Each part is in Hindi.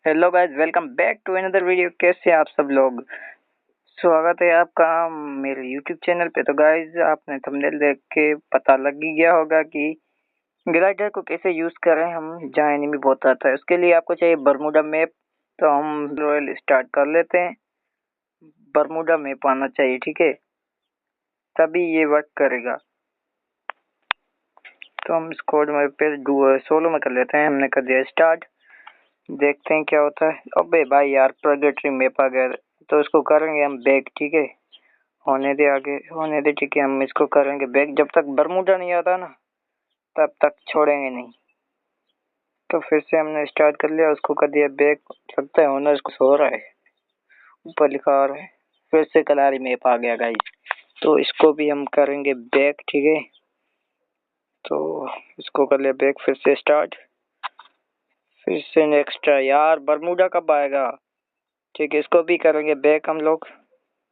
Hello guys, welcome back to another video. कैसे हैं आप सब लोग? स्वागत है आपका मेरे यूट्यूब चैनल पे। तो गाइस, आपने थंबनेल देख के पता लग ही गया होगा कि ग्लाइडर को कैसे यूज़ करें हम जहाँ एनिमी बहुत आता है। उसके लिए आपको चाहिए बरमूडा मैप। तो हम रॉयल स्टार्ट कर लेते हैं। बरमूडा मैप आना चाहिए, ठीक है, तभी ये वर्क करेगा। तो हम स्क्वाड में पे सोलो में कर लेते हैं। हमने कर दिया स्टार्ट, देखते हैं क्या होता है। अबे भाई यार, प्रोगेटरी मैप आ गया। तो इसको करेंगे हम बैक, ठीक है। होने दे, आगे होने दे, ठीक है। हम इसको करेंगे बैक। जब तक बरमूडा नहीं आता ना, तब तक छोड़ेंगे नहीं। तो फिर से हमने स्टार्ट कर लिया, उसको कर दिया बैक। लगता है ओनर इसको सो रहा है, ऊपर लिखा आ रहा है। फिर से कलारी मैप आ गया गाइस। तो इसको भी हम करेंगे बैक, ठीक है। तो इसको कर लिया बैक, फिर से स्टार्ट, फिर से नेक्स्ट। यार बरमूडा कब आएगा? ठीक है, इसको भी करेंगे बैक हम लोग।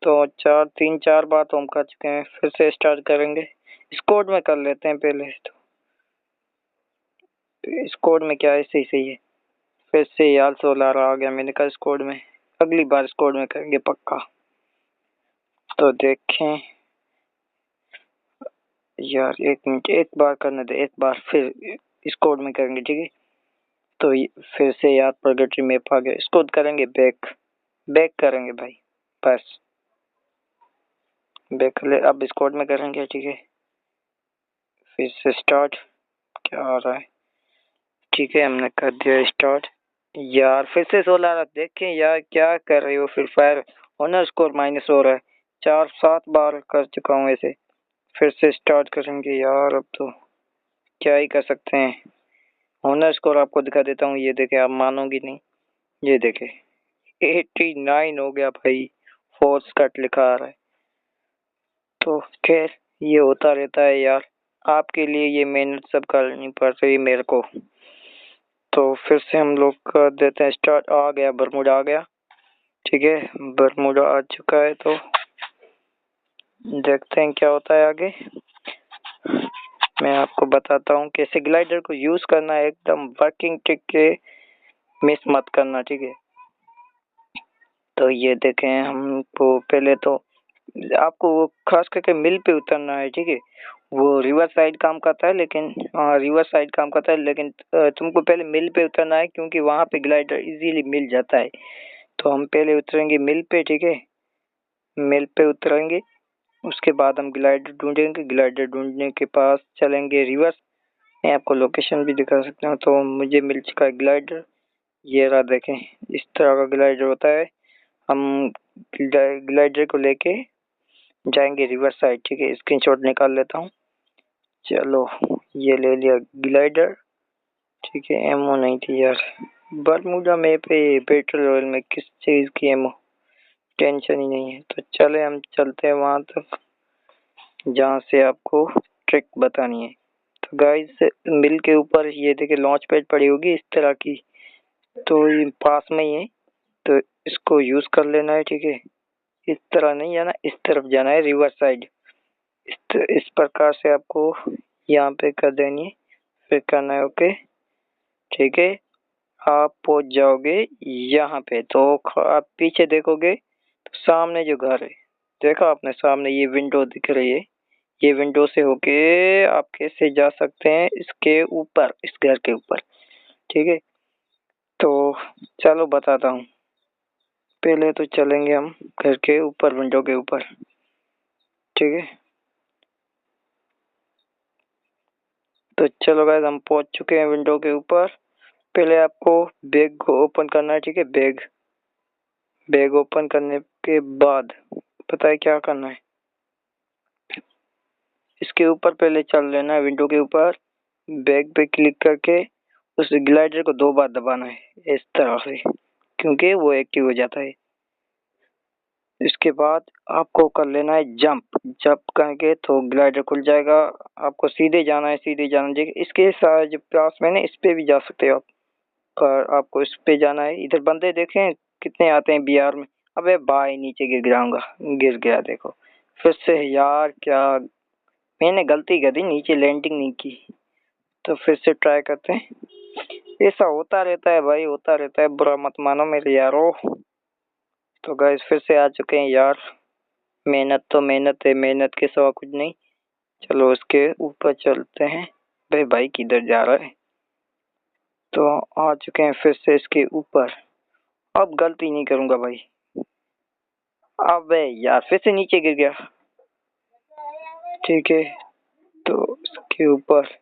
तो 3-4 बार तो हम कर चुके हैं। फिर से स्टार्ट करेंगे। स्क्वाड में कर लेते हैं पहले तो। स्क्वाड में क्या है, सही सही है। फिर से यार 16 आ गया। मैंने कहा स्क्वाड में, अगली बार स्क्वाड में करेंगे पक्का। तो देखें यार, 1 मिनट, एक बार करने दे, एक बार फिर स्क्वाड में करेंगे, ठीक है। तो फिर से यार प्रोगेटरी मैप आ गया। इसको करेंगे बैक, बैक करेंगे भाई, बस बैक कर ले। अब स्क्वाड में करेंगे, ठीक है। फिर से स्टार्ट, क्या आ रहा है? ठीक है, हमने कर दिया स्टार्ट। यार फिर से 16 देखें यार, क्या कर रहे हो? फिर फायर ऑनर स्कोर माइनस हो रहा है। 4-7 बार कर चुका हूँ ऐसे। फिर से स्टार्ट करेंगे यार, अब तो क्या ही कर सकते हैं। ऑनर स्कोर आपको दिखा देता हूँ, ये देखे, आप मानोगे नहीं। ये देखे 89 हो गया भाई, फोर्स कट लिखा आ रहा है। तो खैर, ये होता रहता है यार। आपके लिए ये मेहनत सब करनी पड़ रही है मेरे को। तो फिर से हम लोग कर देते हैं स्टार्ट। आ गया बरमूडा, आ गया, ठीक है। बरमूडा आ चुका है, तो देखते हैं क्या होता है आगे। मैं आपको बताता हूँ कैसे ग्लाइडर को यूज करना है। एकदम वर्किंग ट्रिक के मिस मत करना, ठीक है। तो ये देखें, हमको पहले तो आपको वो खास करके मिल पे उतरना है, ठीक है। वो रिवर्स साइड काम करता है, लेकिन रिवर्स साइड काम करता है, लेकिन तुमको पहले मिल पे उतरना है, क्योंकि वहां पे ग्लाइडर इजीली मिल जाता है। तो हम पहले उतरेंगे मिल पे, ठीक है। मिल पे उतरेंगे, उसके बाद हम ग्लाइडर ढूंढेंगे। ग्लाइडर ढूंढने के पास चलेंगे रिवर्स। मैं आपको लोकेशन भी दिखा सकता हूँ। तो मुझे मिल चुका है ग्लाइडर, ये रहा, देखें इस तरह का ग्लाइडर होता है। हम ग्लाइडर को लेके जाएंगे रिवर्स साइड, ठीक है। स्क्रीनशॉट निकाल लेता हूँ। चलो, ये ले लिया ग्लाइडर, ठीक है। एमओ नहीं थी यार, बरमूडा में पे पेट्रोल ऑयल में किस चीज़ की एमओ, टेंशन ही नहीं है। तो चले, हम चलते हैं वहां तक जहाँ से आपको ट्रिक बतानी है। तो गाइस, मिल के ऊपर ये देखिए लॉन्च पैड पड़ी होगी इस तरह की, तो ये पास में ही है। तो इसको यूज कर लेना है, ठीक है। इस तरह नहीं जाना, इस तरफ जाना है, रिवर्स साइड। इस प्रकार से आपको यहाँ पे कर देनी है, फिर करना है ओके, ठीक है। आप पहुंच जाओगे यहाँ पे। तो आप पीछे देखोगे तो सामने जो घर है, देखा आपने, सामने ये विंडो दिख रही है। ये विंडो से होके आप कैसे जा सकते हैं इसके ऊपर, इस घर के ऊपर, ठीक है। तो चलो बताता हूँ। पहले तो चलेंगे हम घर के ऊपर, विंडो के ऊपर, ठीक है। तो चलो गाइस, हम पहुंच चुके हैं विंडो के ऊपर। पहले आपको बैग को ओपन करना है, ठीक है। बैग बैग ओपन करने के बाद पता है क्या करना है? इसके ऊपर पहले चल लेना है, विंडो के ऊपर। बैग पे क्लिक करके उस ग्लाइडर को 2 बार दबाना है इस तरह से, क्योंकि वो एक्टिव हो जाता है। इसके बाद आपको कर लेना है जंप। जंप करके तो ग्लाइडर खुल जाएगा। आपको सीधे जाना है, सीधे जाना है। इसके साथ जो पास में ना, इस पे भी जा सकते हो आप, पर आपको इस पे जाना है। इधर बंदे देखें कितने आते हैं बिहार में। अबे भाई, नीचे गिर गिराऊंगा, गिर गया देखो। फिर से यार, क्या मैंने गलती कर दी, नीचे लैंडिंग नहीं की। तो फिर से ट्राई करते हैं। ऐसा होता रहता है भाई, होता रहता है, बुरा मत मानो मेरे यारो। तो गाइस फिर से आ चुके हैं यार। मेहनत तो मेहनत है, मेहनत के सिवा कुछ नहीं। चलो उसके ऊपर चलते हैं। भाई भाई किधर जा रहा है? तो आ चुके हैं फिर से इसके ऊपर। अब गलती नहीं करूंगा भाई। अबे यार फिर से नीचे गिर गया। ठीक है, तो इसके ऊपर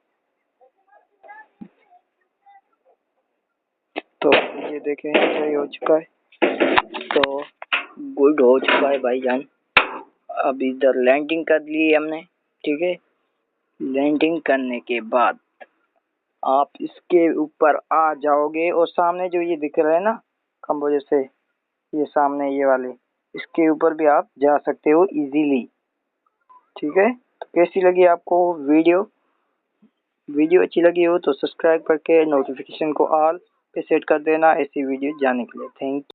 तो ये देखें सही हो चुका है। तो गुड हो चुका है भाईजान। अब इधर लैंडिंग कर ली हमने। ठीक है, लैंडिंग करने के बाद आप इसके ऊपर आ जाओगे और सामने जो ये दिख रहा है ना खंभों जैसे, ये सामने ये वाले, इसके ऊपर भी आप जा सकते हो इजीली। ठीक है, तो कैसी लगी आपको वीडियो? वीडियो अच्छी लगी हो तो सब्सक्राइब करके नोटिफिकेशन को ऑल पे सेट कर देना ऐसी वीडियो जानने के लिए। थैंक